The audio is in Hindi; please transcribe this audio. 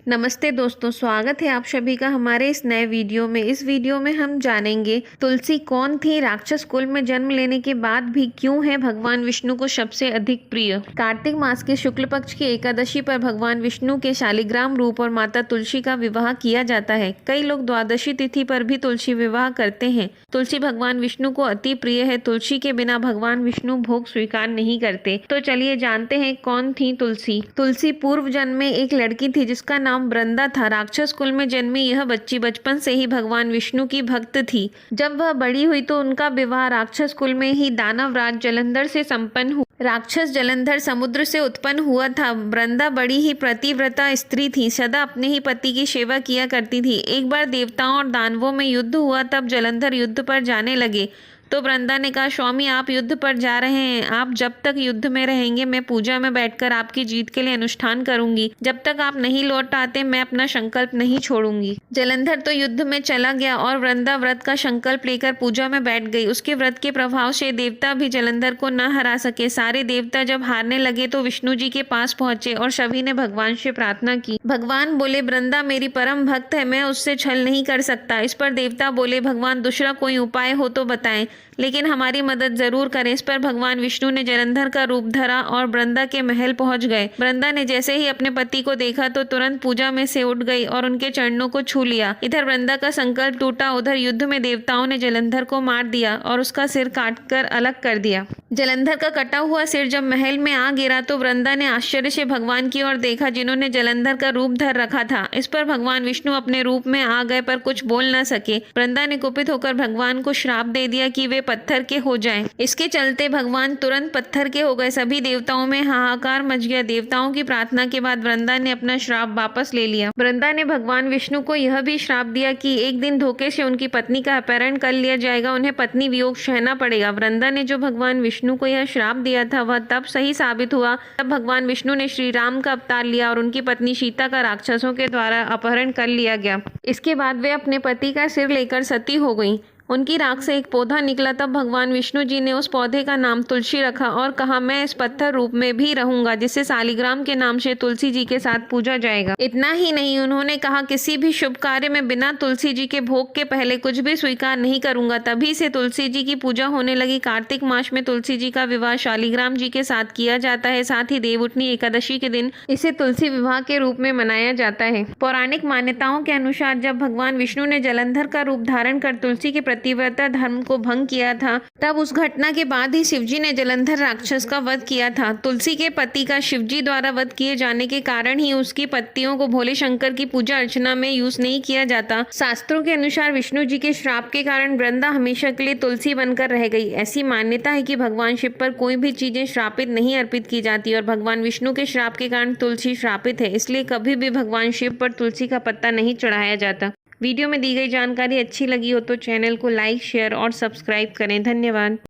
नमस्ते दोस्तों, स्वागत है आप सभी का हमारे इस नए वीडियो में। इस वीडियो में हम जानेंगे तुलसी कौन थी, राक्षस कुल में जन्म लेने के बाद भी क्यों है भगवान विष्णु को सबसे अधिक प्रिय। कार्तिक मास के शुक्ल पक्ष की एकादशी पर भगवान विष्णु के शालिग्राम रूप और माता तुलसी का विवाह किया जाता है। कई लोग द्वादशी तिथि पर भी तुलसी विवाह करते हैं। तुलसी भगवान विष्णु को अति प्रिय है। तुलसी के बिना भगवान विष्णु भोग स्वीकार नहीं करते। तो चलिए जानते हैं कौन थी तुलसी। तुलसी पूर्व जन्म में एक लड़की थी जिसका नाम वृंदा था। राक्षस कुल में जन्मी यह बच्ची बचपन से ही भगवान विष्णु की भक्त थी। जब वह बड़ी हुई तो उनका विवाह राक्षस कुल में ही दानवराज जलंधर से संपन्न हुआ। राक्षस जलंधर समुद्र से उत्पन्न हुआ था। वृंदा बड़ी ही पतिव्रता स्त्री थी, सदा अपने ही पति की सेवा किया करती थी। एक बार देवताओं और दानवों में युद्ध हुआ, तब जलंधर युद्ध पर जाने लगे तो वृंदा ने कहा, स्वामी आप युद्ध पर जा रहे हैं, आप जब तक युद्ध में रहेंगे मैं पूजा में बैठकर आपकी जीत के लिए अनुष्ठान करूंगी। जब तक आप नहीं लौट आते मैं अपना संकल्प नहीं छोड़ूंगी। जलंधर तो युद्ध में चला गया और वृंदा व्रत का संकल्प लेकर पूजा में बैठ गई। उसके व्रत के प्रभाव से देवता भी जलंधर को न हरा सके। सारे देवता जब हारने लगे तो विष्णु जी के पास पहुंचे और सभी ने भगवान से प्रार्थना की। भगवान बोले, वृंदा मेरी परम भक्त है, मैं उससे छल नहीं कर सकता। इस पर देवता बोले, भगवान दूसरा कोई उपाय हो तो बताएं, लेकिन हमारी मदद जरूर करें। इस पर भगवान विष्णु ने जलंधर का रूप धरा और वृंदा के महल पहुंच गए। वृंदा ने जैसे ही अपने पति को देखा तो तुरंत पूजा में से उठ गई और उनके चरणों को छू लिया। इधर वृंदा का संकल्प टूटा, उधर युद्ध में देवताओं ने जलंधर को मार दिया और उसका सिर काटकर अलग कर दिया। जलंधर का कटा हुआ सिर जब महल में आ गिरा तो वृंदा ने आश्चर्य से भगवान की ओर देखा जिन्होंने जलंधर का रूप धर रखा था। इस पर भगवान विष्णु अपने रूप में आ गए पर कुछ बोल न सके। वृंदा ने कुपित होकर भगवान को श्राप दे दिया कि वे पत्थर के हो जाएं। इसके चलते भगवान तुरंत पत्थर के हो गए। सभी देवताओं में हाहाकार मच गया। देवताओं की प्रार्थना के बाद वृंदा ने अपना श्राप वापस ले लिया। वृंदा ने भगवान विष्णु को यह भी श्राप दिया कि एक दिन धोखे से उनकी पत्नी का अपहरण कर लिया जाएगा, उन्हें पत्नी वियोग सहना पड़ेगा। वृंदा ने जो भगवान विष्णु को यह श्राप दिया था वह तब सही साबित हुआ तब भगवान विष्णु ने श्री राम का अवतार लिया और उनकी पत्नी सीता का राक्षसों के द्वारा अपहरण कर लिया गया। इसके बाद वे अपने पति का सिर लेकर सती हो गईं। उनकी राख से एक पौधा निकला, तब भगवान विष्णु जी ने उस पौधे का नाम तुलसी रखा और कहा, मैं इस पत्थर रूप में भी रहूंगा, जिससे शालिग्राम के नाम से तुलसी जी के साथ पूजा जाएगा। इतना ही नहीं, उन्होंने कहा, किसी भी शुभ कार्य में बिना तुलसी जी के भोग के पहले कुछ भी स्वीकार नहीं करूंगा। तभी से तुलसी जी की पूजा होने लगी। कार्तिक मास में तुलसी जी का विवाह शालिग्राम जी के साथ किया जाता है। साथ ही देवउठनी एकादशी के दिन इसे तुलसी विवाह के रूप में मनाया जाता है। पौराणिक मान्यताओं के अनुसार जब भगवान विष्णु ने जलंधर का रूप धारण कर तुलसी के पतिव्रता धर्म को भंग किया था, तब उस घटना के बाद ही शिवजी ने जलंधर राक्षस का वध किया था। तुलसी के पति का शिवजी द्वारा वध किए जाने के कारण ही उसकी पत्तियों को भोले शंकर की पूजा अर्चना में यूज नहीं किया जाता। शास्त्रों के अनुसार विष्णु जी के श्राप के कारण वृंदा हमेशा के लिए तुलसी बनकर रह गई। ऐसी मान्यता है कि भगवान शिव पर कोई भी चीजें श्रापित नहीं अर्पित की जाती और भगवान विष्णु के श्राप के कारण तुलसी श्रापित है, इसलिए कभी भी भगवान शिव पर तुलसी का पत्ता नहीं चढ़ाया जाता। वीडियो में दी गई जानकारी अच्छी लगी हो तो चैनल को लाइक, शेयर और सब्सक्राइब करें। धन्यवाद।